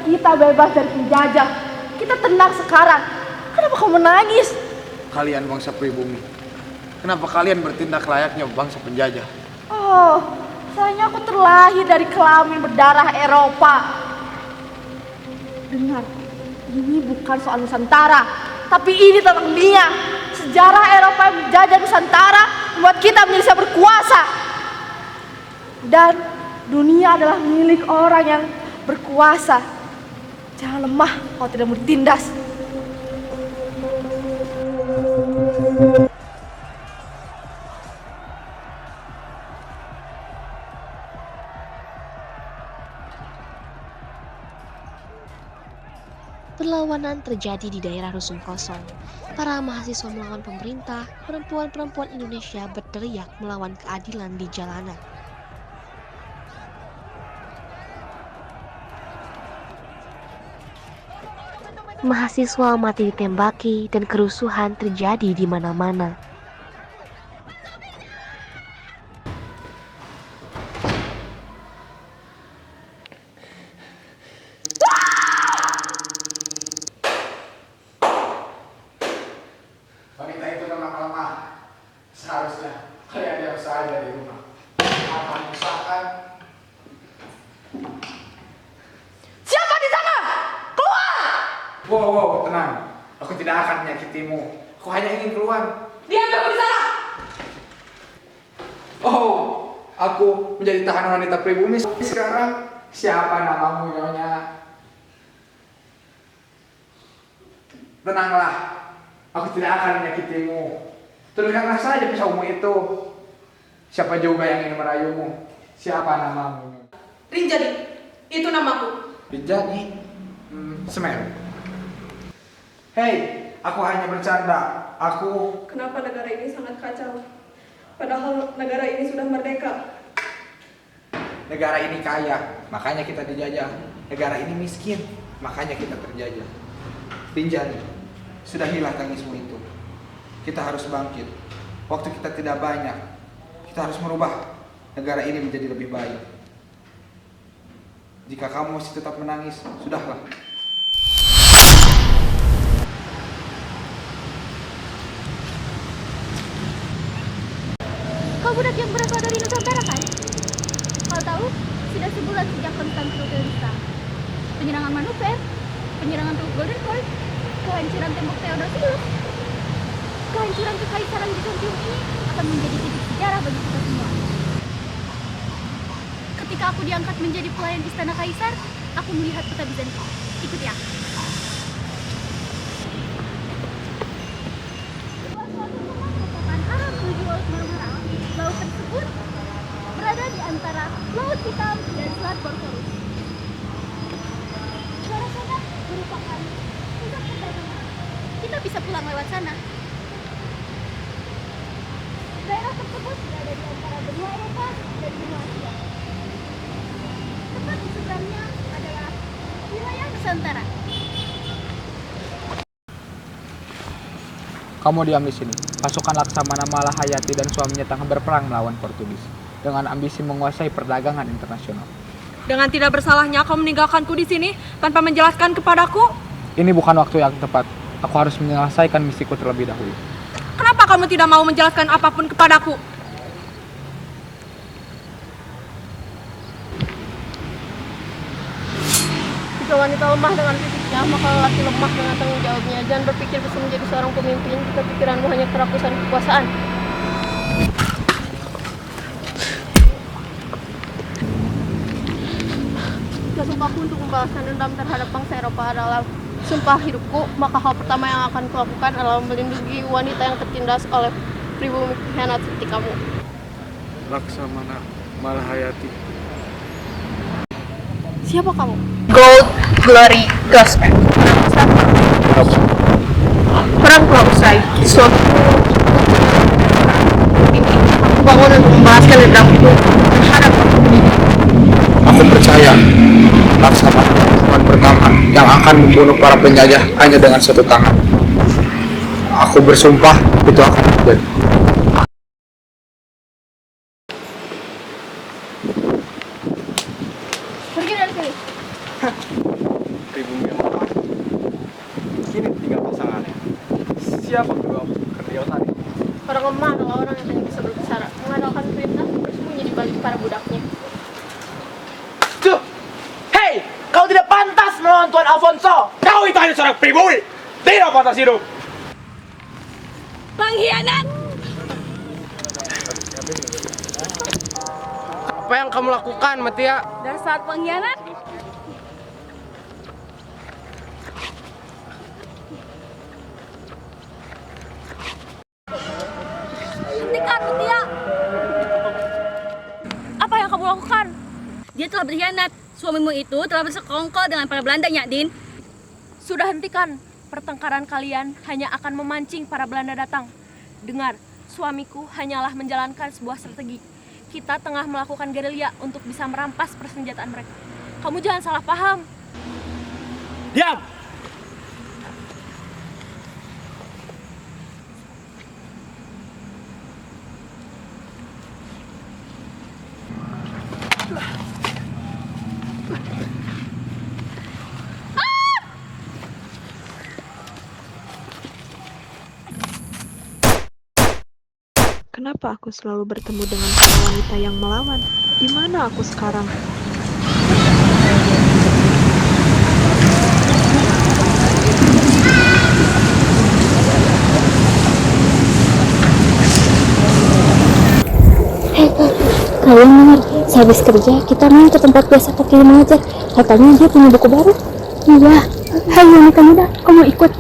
kita bebas dari penjajah. Kita tenang sekarang. Kenapa kamu menangis? Kalian bangsa pribumi, kenapa kalian bertindak layaknya bangsa penjajah? Oh, sayangnya aku terlahir dari kelamin berdarah Eropa. Dengar, ini bukan soal Nusantara, tapi ini tentang dunia. Sejarah Eropa yang menjajah Nusantara membuat kita menjadi berkuasa. Dan dunia adalah milik orang yang berkuasa. Jangan lemah kalau tidak mau ditindas. Perlawanan terjadi di daerah Rusun Kosong. Para mahasiswa melawan pemerintah, perempuan-perempuan Indonesia berteriak melawan keadilan di jalanan. Mahasiswa mati ditembaki dan kerusuhan terjadi di mana-mana. Wanita itu lemah-lemah. Seharusnya kalian diam saja di rumah. Akan usahakan. Siapa di sana? Keluar! Wow, tenang. Aku tidak akan menyakitimu. Aku hanya ingin keluar. Diam kamu di sana! Oh, aku menjadi tahanan wanita pribumi sekarang. Siapa namamu, Nyonya? Tenanglah. Aku tidak akan menyakitimu. Turunkanlah saja pisaumu itu. Siapa juga yang ingin merayumu? Siapa namamu? Rinjani, itu namaku. Rinjani? Semeru. Hei, aku hanya bercanda. Kenapa negara ini sangat kacau? Padahal negara ini sudah merdeka. Negara ini kaya, makanya kita dijajah. Negara ini miskin, makanya kita terjajah. Rinjani, sudahilah tangismu itu. Kita harus bangkit. Waktu kita tidak banyak. Kita harus merubah negara ini menjadi lebih baik. Jika kamu masih tetap menangis, sudahlah. Kau budak yang berasal dari Nusantara kan? Kau tahu, sudah sebulan sejak Konstantinopel diserang. Penyerangan Manuver, penyerangan Teluk Golden Fort, kehancuran tembok Theodosius. Kehancuran kekaisaran Bizantium ini akan menjadi titik sejarah bagi kita semua. Ketika aku diangkat menjadi pelayan istana kaisar, aku melihat kota Bizantium. Ikut ya. Suatu rumah merupakan arah menuju Laut Marmara. Laut tersebut berada di antara Laut Hitam dan Selat Bosphorus. Daerah sana merupakan pusat perdagangan. Kita bisa pulang lewat sana. Daerah tersebut berada di antara benua Eropa dan benua Asia. Tepat di seberangnya adalah wilayah Nusantara. Kamu diam di sini. Pasukan Laksamana Malahayati dan suaminya tengah berperang melawan Portugis dengan ambisi menguasai perdagangan internasional. Dengan tidak bersalahnya kau meninggalkanku di sini tanpa menjelaskan kepadaku. Ini bukan waktu yang tepat. Aku harus menyelesaikan misiku terlebih dahulu. Kenapa kamu tidak mau menjelaskan apapun kepadaku? Jika wanita lemah dengan fisiknya, maka lelaki lemah dengan tanggung jawabnya. Jangan berpikir bisa menjadi seorang pemimpin jika pikiranmu hanya kerakusan kekuasaan. Jika sumpahku untuk membalaskan dendam terhadap bangsa Eropa adalah sumpah hidupku, maka hal pertama yang akan kulakukan adalah melindungi wanita yang tertindas oleh pribumi pengkhianat seperti kamu. Laksamana Malahayati. Siapa kamu? Gold, glory, gospel. Perang telah usai. Suatu ini aku bangun untuk membalaskan dendamku terhadap aku. Aku percaya Laksamana Tuhan pertama yang akan membunuh para penjajah hanya dengan satu tangan. Aku bersumpah itu akan terjadi. Pergi dari sini. siapa kedua kerja tadi? Orang lemah adalah orang yang hanya bisa berbicara, mengandalkan perintah, bersembunyi di balik para budaknya. Tuh! Hei! Kau tidak pantas melawan Tuan Alfonso! Kau itu hanya seorang pribumi! Tidak pantas hidup! Pengkhianat! Apa yang kamu lakukan, Matia? Dasar pengkhianat! Hentikan, Mutia! Apa yang kamu lakukan? Dia telah berkhianat. Suamimu itu telah bersekongkol dengan para Belanda, Nyak Din. Sudah hentikan. Pertengkaran kalian hanya akan memancing para Belanda datang. Dengar, suamiku hanyalah menjalankan sebuah strategi. Kita tengah melakukan gerilya untuk bisa merampas persenjataan mereka. Kamu jangan salah paham. Diam! Kenapa aku selalu bertemu dengan para wanita yang melawan? Di mana aku sekarang? Kalian dengar, sehabis kerja kita main ke tempat biasa Kak mengajar. Katanya dia punya buku baru. Iya, hai wanita muda, kamu ikut?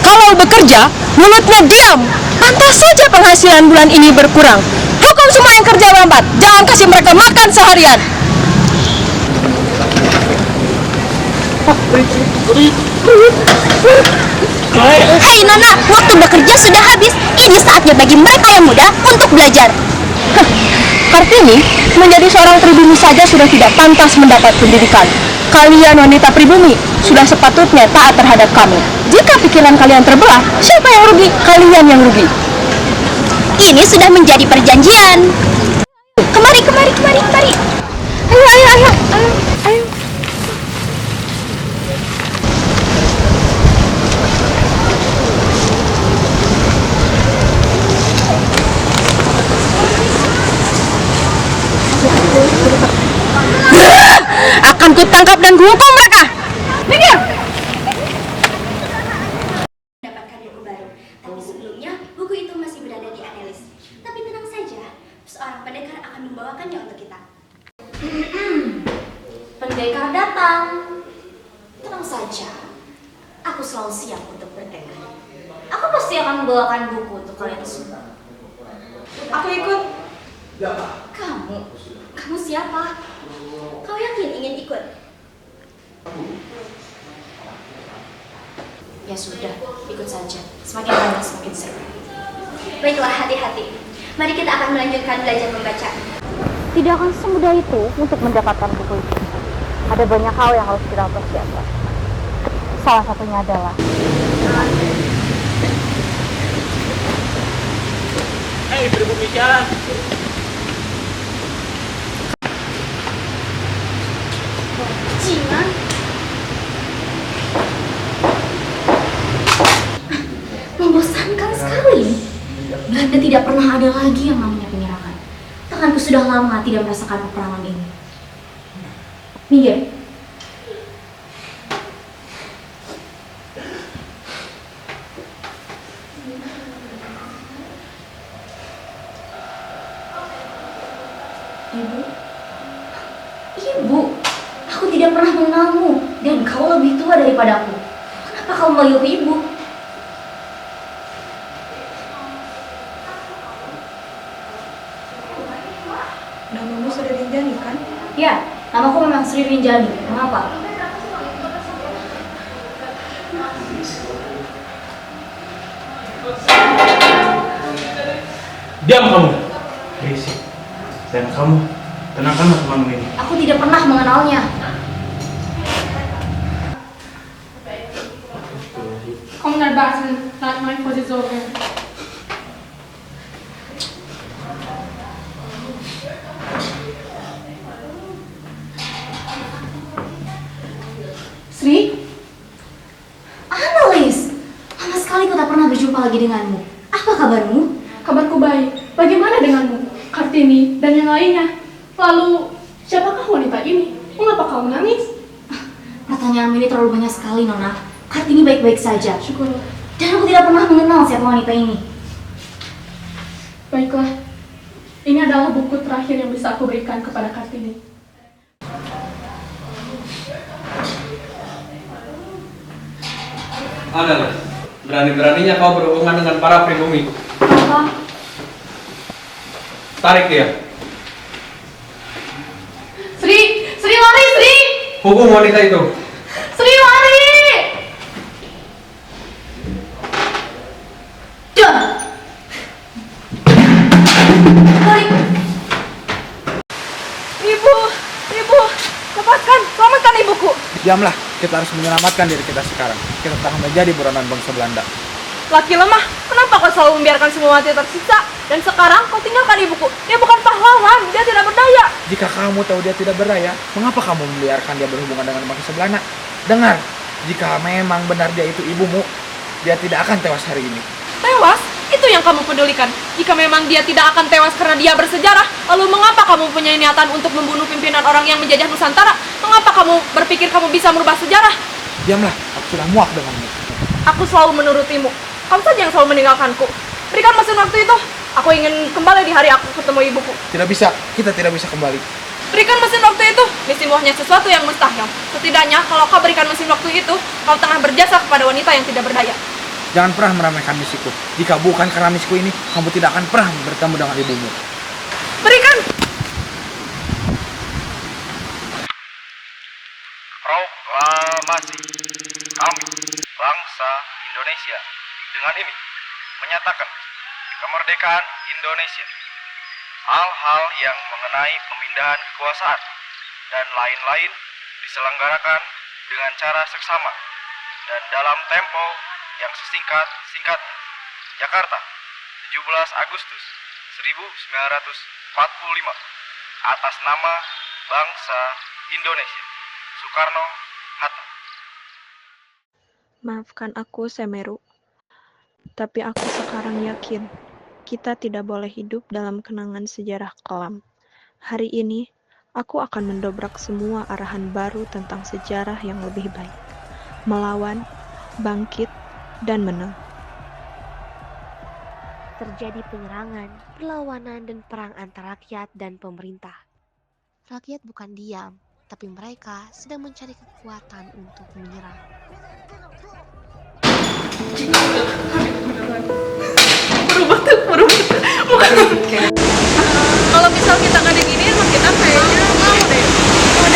Kalau bekerja, mulutnya diam. Pantas saja penghasilan bulan ini berkurang. Hukum semua yang kerja lambat. Jangan kasih mereka makan seharian. Hai Nona, waktu bekerja sudah habis. Ini saatnya bagi mereka yang muda untuk belajar. Kartini, menjadi seorang pribumi saja sudah tidak pantas mendapat pendidikan. Kalian wanita pribumi sudah sepatutnya taat terhadap kami. Jika pikiran kalian terbelah, siapa yang rugi? Kalian yang rugi. Ini sudah menjadi perjanjian. Kemari. Ayo. Akan kutangkap dan kuhukum mereka. Minggir! Mendapatkan buku baru, tapi sebelumnya buku itu masih berada di analis. Tapi tenang saja, seorang pendekar akan membawakannya untuk kita. Pendekar datang. Tenang saja, aku selalu siap untuk berdekar. Aku pasti akan membawakan buku untuk kalian semua. Aku ikut. Kamu siapa? Kau yakin ingin ikut? Ya sudah, ikut saja. Semakin banyak semakin seru. Baiklah, hati-hati. Mari kita akan melanjutkan belajar membaca. Tidak akan semudah itu untuk mendapatkan buku itu. Ada banyak hal yang harus kita persiapkan. Salah satunya adalah Hei, pribumi jalan! Jingan. Membosankan sekali. Belanda tidak pernah ada lagi yang namanya penyerangan. Tanganku sudah lama tidak merasakan peperangan ini. Minggir. Ibu, aku tidak pernah mengenalmu dan kau lebih tua daripada aku. Kenapa kau memanggilku ibu? Namamu Sri Rinjani kan? Ya, namaku memang Sri Rinjani. Mengapa? Diam kamu, berisik. Dan kamu, tenangkanlah temanmu ini. Aku tidak pernah mengenalnya. Kom naar buiten, laat mij voor dit over. Sri? Anneli! lagi denganmu. Apa kabarmu? Kabarku baik. Bagaimana denganmu, Kartini, dan yang lainnya? Lalu, siapakah wanita ini? Mengapa kau menangis? Pertanyaanmu ini terlalu banyak sekali, Nona. Kartini baik-baik saja. Syukurlah. Dan aku tidak pernah mengenal siapa wanita ini. Baiklah. Ini adalah buku terakhir yang bisa aku berikan kepada Kartini. Adalah, berani-beraninya kau berhubungan dengan para pribumi. Apa? Tarik dia. Sri! Sri lari, Sri! Hukum wanita itu. Sri lari! Ibu, lepaskan, selamatkan ibuku. Diamlah, kita harus menyelamatkan diri kita sekarang. Kita telah menjadi buronan bangsa Belanda. Laki lemah, kenapa kau selalu membiarkan semua mati tersiksa? Dan sekarang kau tinggalkan ibuku. Dia bukan pahlawan, dia tidak berdaya. Jika kamu tahu dia tidak berdaya, mengapa kamu membiarkan dia berhubungan dengan bangsa Belanda? Dengar, jika memang benar dia itu ibumu, dia tidak akan tewas hari ini. Tewas? Itu yang kamu pedulikan. Jika memang dia tidak akan tewas karena dia bersejarah, lalu mengapa kamu punya niatan untuk membunuh pimpinan orang yang menjajah Nusantara? Mengapa kamu berpikir kamu bisa merubah sejarah? Diamlah, aku sudah muak denganmu. Aku selalu menurutimu. Kamu saja yang selalu meninggalkanku. Berikan mesin waktu itu. Aku ingin kembali di hari aku ketemu ibuku. Tidak bisa, kita tidak bisa kembali. Berikan mesin waktu itu. Misimu hanya sesuatu yang mustahil. Setidaknya kalau kau berikan mesin waktu itu, kau tengah berjasa kepada wanita yang tidak berdaya. Jangan pernah meremehkan misiku. Jika bukan karena misiku ini, kamu tidak akan pernah bertemu dengan ibumu. Berikan! Proklamasi kami, bangsa Indonesia, dengan ini menyatakan kemerdekaan Indonesia. Hal-hal yang mengenai pemindahan kekuasaan dan lain-lain diselenggarakan dengan cara seksama dan dalam tempo yang sesingkat-singkatnya. Jakarta, 17 Agustus 1945. Atas nama bangsa Indonesia. Soekarno-Hatta. Maafkan aku, Semeru. Tapi aku sekarang yakin, kita tidak boleh hidup dalam kenangan sejarah kelam. Hari ini, aku akan mendobrak semua arahan baru tentang sejarah yang lebih baik. Melawan, bangkit, dan menang. Terjadi penyerangan, perlawanan, dan perang antara rakyat dan pemerintah. Rakyat bukan diam, tapi mereka sedang mencari kekuatan untuk menyerang. Kalau misal kita nggak diginiin, emang kita kayaknya mau deh.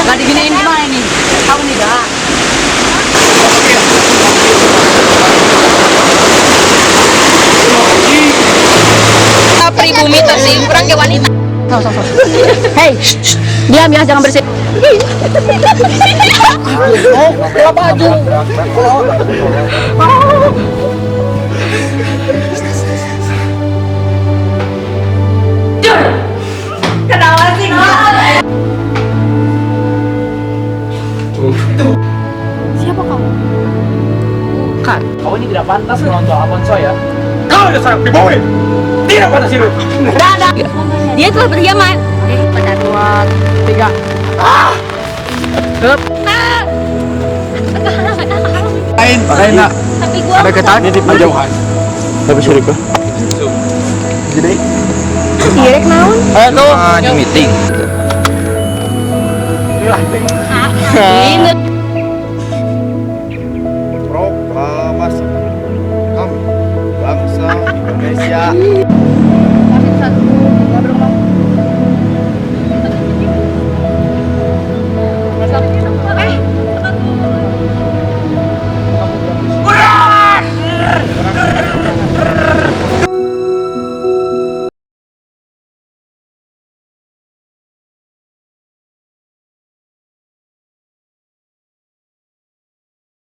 Nggak diginiin gimana nih? Tahu nih, Dak? Pribumi tersinggung kurang ke wanita. Hei, diam ya, jangan berisik. Kalau baju. Kenapa sih, Siapa kamu? Kan, kau ini tidak pantas menonton Alfonso ya. Kau udah seorang pribumi. Tidak pantas hidup. Dia telah berkhianat. Pada 2, 3. Lain nak. Tapi gua Ada ketan di jauhan. Tapi suruh ke. Jadi. direk naon? Ayo tuh. Di meeting. Proklamasi kami, bangsa Indonesia.